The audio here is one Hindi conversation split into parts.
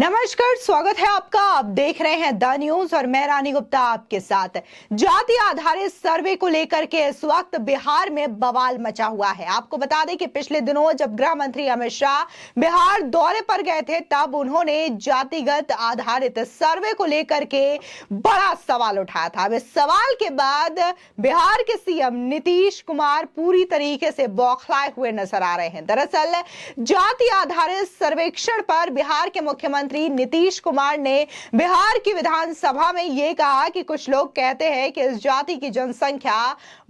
नमस्कार, स्वागत है आपका। आप देख रहे हैं द न्यूज और मैं रानी गुप्ता आपके साथ। जाति आधारित सर्वे को लेकर के इस वक्त बिहार में बवाल मचा हुआ है। आपको बता दें कि पिछले दिनों जब गृह मंत्री अमित शाह बिहार दौरे पर गए थे तब उन्होंने जातिगत आधारित सर्वे को लेकर के बड़ा सवाल उठाया था। अब इस सवाल के बाद बिहार के सीएम नीतीश कुमार पूरी तरीके से बौखलाए हुए नजर आ रहे हैं। दरअसल जाति आधारित सर्वेक्षण पर बिहार के मुख्यमंत्री नीतीश कुमार ने बिहार की विधानसभा में यह कहा कि कुछ लोग कहते हैं कि इस जाति की जनसंख्या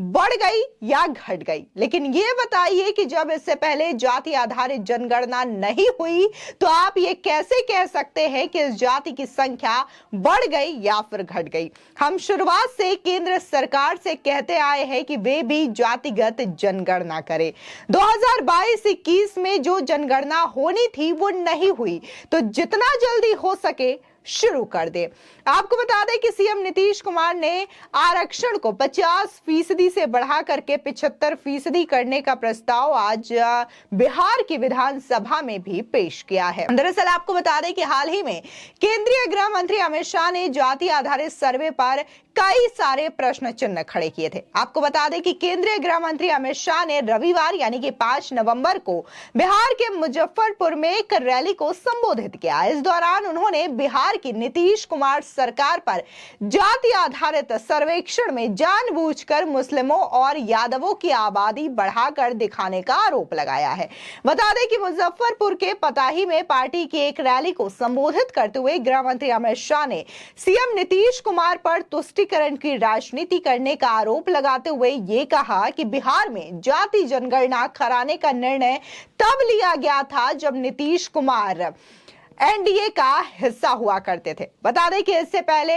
बढ़ गई या घट गई, लेकिन ये बताइए कि जब इससे पहले जाति आधारित जनगणना नहीं हुई तो आप ये कैसे कह सकते हैं कि इस जाति की संख्या बढ़ गई या फिर घट गई। हम शुरुआत से केंद्र सरकार से कहते आए हैं कि वे भी जातिगत जनगणना करे। 2022-21 में जो जनगणना होनी थी वो नहीं हुई, तो जितना जल्दी हो सके शुरू कर दे। आपको बता दें कि सीएम नीतीश कुमार ने आरक्षण को 50% से बढ़ा करके 75% करने का प्रस्ताव आज बिहार की विधानसभा में भी पेश किया है। दरअसल आपको बता दें कि हाल ही में केंद्रीय गृह मंत्री अमित शाह ने जाति आधारित सर्वे पर कई सारे प्रश्न चिन्ह खड़े किए थे। आपको बता दें कि केंद्रीय गृह मंत्री अमित शाह ने रविवार यानी कि 5 नवंबर को बिहार के मुजफ्फरपुर में एक रैली को संबोधित किया। इस दौरान उन्होंने बिहार की नीतीश कुमार सरकार पर जाति आधारित सर्वेक्षण में जानबूझकर मुस्लिमों और यादवों की आबादी बढ़ाकर दिखाने का आरोप लगाया है। बता दें कि मुजफ्फरपुर के पताही में पार्टी की एक रैली को संबोधित करते हुए गृह मंत्री अमित शाह ने सीएम नीतीश कुमार पर तुष्टीकरण की राजनीति करने का आरोप लगाते हुए ये कहा कि बिहार में जाति जनगणना कराने का निर्णय तब लिया गया था जब नीतीश कुमार एनडीए का हिस्सा हुआ करते थे। बता दें कि इससे पहले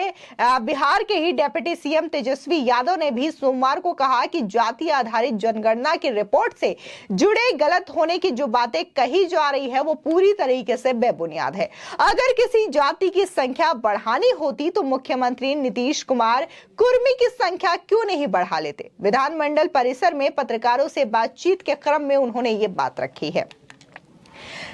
बिहार के ही डिप्टी सीएम तेजस्वी यादव ने भी सोमवार को कहा कि जाति आधारित जनगणना की रिपोर्ट से जुड़े गलत होने की जो बातें कही जा रही है वो पूरी तरीके से बेबुनियाद है। अगर किसी जाति की संख्या बढ़ानी होती तो मुख्यमंत्री नीतीश कुमार कुर्मी की संख्या क्यों नहीं बढ़ा लेते। विधानमंडल परिसर में पत्रकारों से बातचीत के क्रम में उन्होंने ये बात रखी है।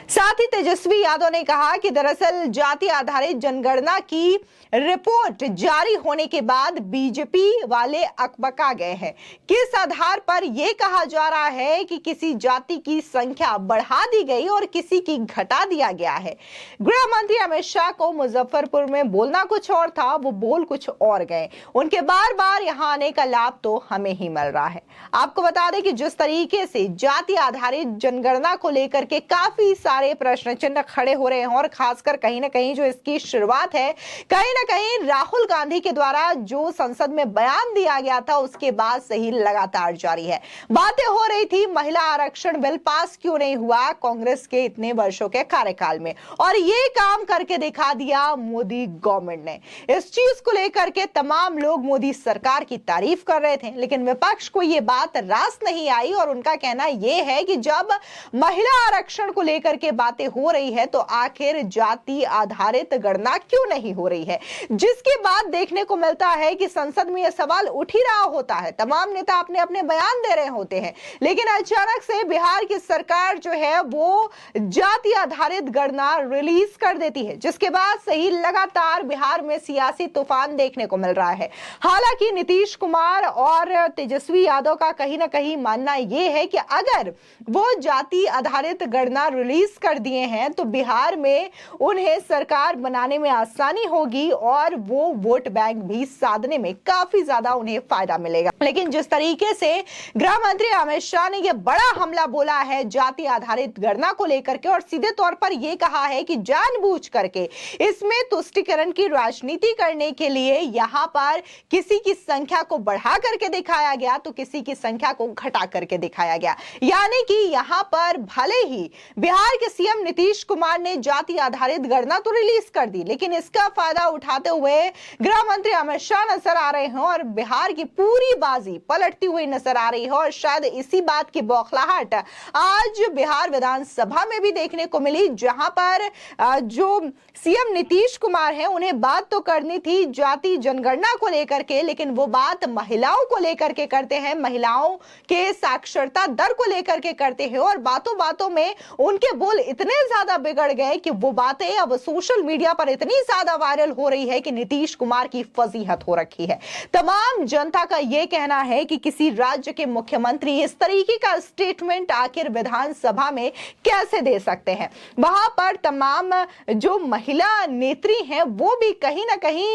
साथ ही तेजस्वी यादव ने कहा कि दरअसल जाति आधारित जनगणना की रिपोर्ट जारी होने के बाद बीजेपी वाले अकबका गए हैं। किस आधार पर यह कहा जा रहा है कि किसी जाति की संख्या बढ़ा दी गई और किसी की घटा दिया गया है। गृह मंत्री अमित शाह को मुजफ्फरपुर में बोलना कुछ और था, वो बोल कुछ और गए। उनके बार बार यहां आने का लाभ तो हमें ही मिल रहा है। आपको बता दें कि जिस तरीके से जाति आधारित जनगणना को लेकर के काफी सारे प्रश्न चिन्ह खड़े हो रहे हैं और खासकर कहीं ना कहीं जो इसकी शुरुआत है कहीं ना कहीं राहुल गांधी के द्वारा जो संसद में बयान दिया गया था उसके बाद से ही लगातार जारी है। बातें हो रही थी महिला आरक्षण बिल पास क्यों नहीं हुआ कांग्रेस के इतने वर्षों के कार्यकाल में, और ये काम करके दिखा दिया मोदी गवर्नमेंट ने। इस चीज को लेकर के तमाम लोग मोदी सरकार की तारीफ कर रहे थे, लेकिन विपक्ष को ये बात रास नहीं आई और उनका कहना यह है कि जब महिला आरक्षण को लेकर के बातें हो रही है तो आखिर जाति आधारित गणना क्यों नहीं हो रही है। जिसके बाद देखने को मिलता है कि संसद में यह सवाल उठ ही रहा होता है, तमाम नेता अपने अपने बयान दे रहे होते हैं, लेकिन अचानक से बिहार की सरकार जो है वो जाति आधारित गणना रिलीज कर देती है, जिसके बाद से ही लगातार बिहार में सियासी तूफान देखने को मिल रहा है। हालांकि नीतीश कुमार और तेजस्वी यादव का कहीं ना कहीं मानना यह है कि अगर वो जाति आधारित गणना रिलीज कर दिए हैं तो बिहार में उन्हें सरकार बनाने में आसानी होगी और वो वोट बैंक भी साधने में काफी ज्यादा उन्हें फायदा मिलेगा। लेकिन जिस तरीके से गृह मंत्री अमित शाह ने यह बड़ा हमला बोला है जाति आधारित गणना को लेकर के और सीधे तौर पर यह कहा है कि जानबूझ करके इसमें तुष्टीकरण की राजनीति करने के लिए यहां पर किसी की संख्या को बढ़ा करके दिखाया गया तो किसी की संख्या को घटा करके दिखाया गया, यानी कि यहां पर भले ही बिहार के सीएम नीतीश कुमार ने जाति आधारित गणना तो रिलीज कर दी, लेकिन इसका फायदा उठाते हुए गृह मंत्री अमित शाह नजर आ रहे हैं और बिहार की पूरी बयानबाजी पलटती हुई नजर आ रही है और शायद इसी बात की बौखलाहट आज बिहार विधानसभा में भी देखने को मिली, जहां पर जो सीएम नीतीश कुमार है उन्हें बात तो करनी थी जाति जनगणना को लेकर के, लेकिन वो बात महिलाओं को लेकर के करते हैं, महिलाओं के साक्षरता दर को लेकर के करते हैं और बातों बातों में उनके बोल इतने ज्यादा बिगड़ गए कि वो बातें अब सोशल मीडिया पर इतनी ज्यादा वायरल हो रही है कि नीतीश कुमार की फजीहत हो रखी है। तमाम जनता का यह कहना है कि किसी राज्य के मुख्यमंत्री इस तरीके का स्टेटमेंट आखिर विधानसभा में कैसे दे सकते हैं। वहां पर तमाम जो महिला नेत्री हैं वो भी कहीं ना कहीं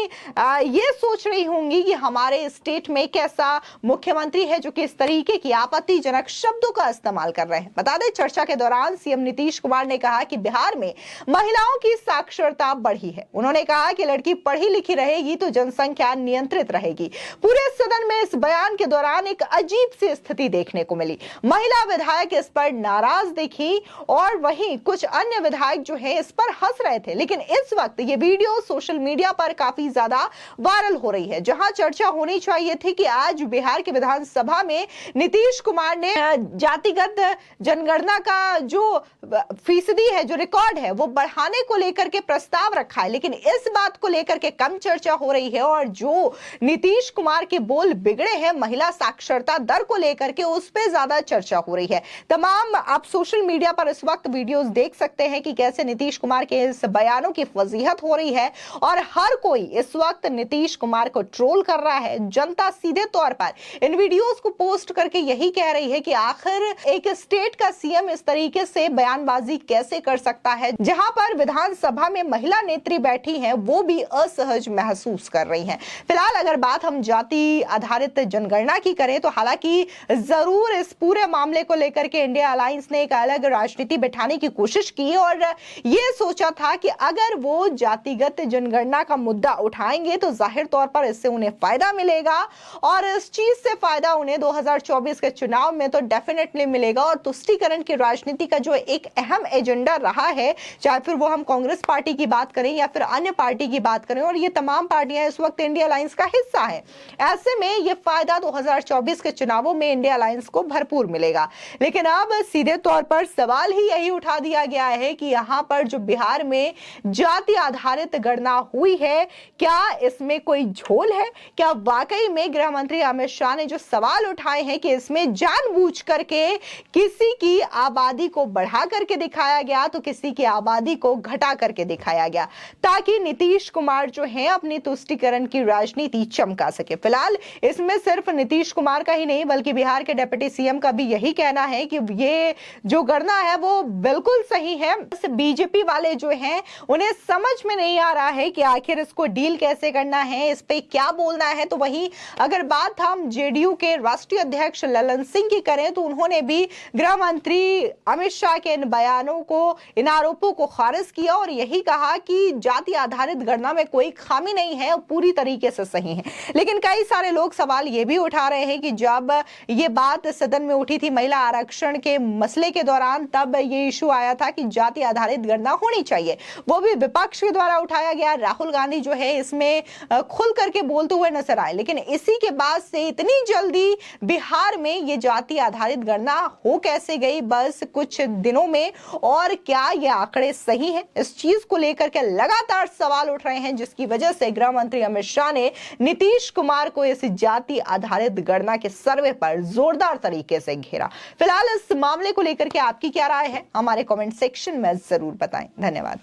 ये सोच रही होंगी कि हमारे स्टेट में कैसा मुख्यमंत्री है जो कि इस तरीके की आपत्तिजनक शब्दों का इस्तेमाल कर रहे हैं। बता दें, चर्चा के दौरान सीएम नीतीश कुमार ने कहा कि बिहार में महिलाओं की साक्षरता बढ़ी है। उन्होंने कहा कि लड़की पढ़ी लिखी रहेगी तो जनसंख्या नियंत्रित रहेगी। पूरे सदन में इस बयान के दौरान एक अजीब सी स्थिति देखने को मिली। महिला विधायक इस पर नाराज दिखी और वहीं कुछ अन्य विधायक जो है इस पर हंस रहे थे। लेकिन इस वक्त ये वीडियो सोशल मीडिया पर काफी ज्यादा वायरल हो रही है। जहां चर्चा होनी चाहिए थी कि आज बिहार के विधानसभा में नीतीश कुमार ने जातिगत जनगणना का जो फीसदी है, जो रिकॉर्ड है, वो बढ़ाने को लेकर के प्रस्ताव रखा है, लेकिन इस बात को लेकर के कम चर्चा हो रही है और जो नीतीश कुमार के बोल बिगड़े हैं महिला साक्षरता दर को लेकर के, उस पर ज्यादा चर्चा हो रही है। तमाम आप सोशल मीडिया पर इस वक्त वीडियोस देख सकते हैं कि कैसे नीतीश कुमार के इस बयानों की फजीहत हो रही है और हर कोई इस वक्त नीतीश कुमार को ट्रोल कर रहा है। जनता सीधे तौर पर इन वीडियोस को पोस्ट करके यही कह रही है कि आखिर एक स्टेट का सीएम इस तरीके से बयानबाजी कैसे कर सकता है, जहां पर विधानसभा में महिला नेत्री बैठी हैं वो भी असहज महसूस कर रही हैं। फिलहाल अगर बात हम जाति आधारित जनगणना की करें तो हालांकि जरूर इस पूरे मामले को लेकर के इंडिया अलायंस ने एक अलग राजनीति बिठाने की कोशिश की और यह सोचा था कि अगर वो जातिगत जनगणना का मुद्दा उठाएंगे तो जाहिर तौर पर इससे उन्हें फायदा मिलेगा और इस चीज से फायदा उन्हें 2024 के चुनाव में तो डेफिनेटली मिलेगा। और तुष्टीकरण की राजनीति का जो एक अहम एजेंडा रहा है, चाहे फिर वो हम कांग्रेस पार्टी की बात करें या फिर अन्य पार्टी की बात करें, और ये तमाम पार्टियां इस वक्त इंडिया अलायंस का हिस्सा है, ऐसे में ये फायदा 2024 के चुनावों में इंडिया अलायंस को भरपूर मिलेगा। लेकिन अब सीधे तौर पर सवाल ही यही उठा दिया गया है कि यहां पर जो बिहार में जाति आधारित गणना हुई है, क्या इसमें कोई झोल है? क्या वाकई में गृह मंत्री अमित शाह ने जो सवाल उठाए हैं कि इसमें जानबूझ करके किसी की आबादी को बढ़ा करके दिखाया गया तो किसी की आबादी को घटा करके दिखाया गया, ताकि नीतीश कुमार जो है अपनी तुष्टीकरण की राजनीति चमका सके। फिलहाल इसमें सिर्फ नीतीश कुमार का ही नहीं बल्कि बिहार के डिप्टी सीएम का भी यही कहना है कि ये जो गणना है वो बिल्कुल सही है। बीजेपी वाले जो हैं उन्हें समझ में नहीं आ रहा है कि आखिर इसको डील कैसे करना है, इस पे क्या बोलना है। तो वहीं अगर बात हम जेडीयू के राष्ट्रीय अध्यक्ष ललन सिंह की करें तो उन्होंने भी गृह मंत्री अमित शाह के इन बयानों को, इन आरोपों को खारिज किया और यही कहा कि जाति आधारित गणना में कोई खामी नहीं है, पूरी तरीके से सही है। लेकिन कई सारे लोग सवाल ये भी उठा रहे हैं कि जब ये बात सदन में उठी थी महिला आरक्षण के मसले के दौरान, तब ये इशू आया था कि जाति आधारित गणना होनी चाहिए, वो भी विपक्ष के द्वारा उठाया गया। राहुल गांधी जो है इसमें खुल करके बोलते हुए नजर आए, लेकिन इसी के बाद से इतनी जल्दी बिहार में ये जाति आधारित गणना हो कैसे गई बस कुछ दिनों में, और क्या ये आंकड़े सही हैं? इस चीज को लेकर के लगातार सवाल उठ रहे हैं, जिसकी वजह से गृह मंत्री अमित शाह ने नीतीश कुमार को इस जाति आधारित गणना के सर्वे पर जोरदार तरीके से घेरा। फिलहाल इस मामले को लेकर के आपकी क्या राय है, हमारे कमेंट सेक्शन में जरूर बताएं। धन्यवाद।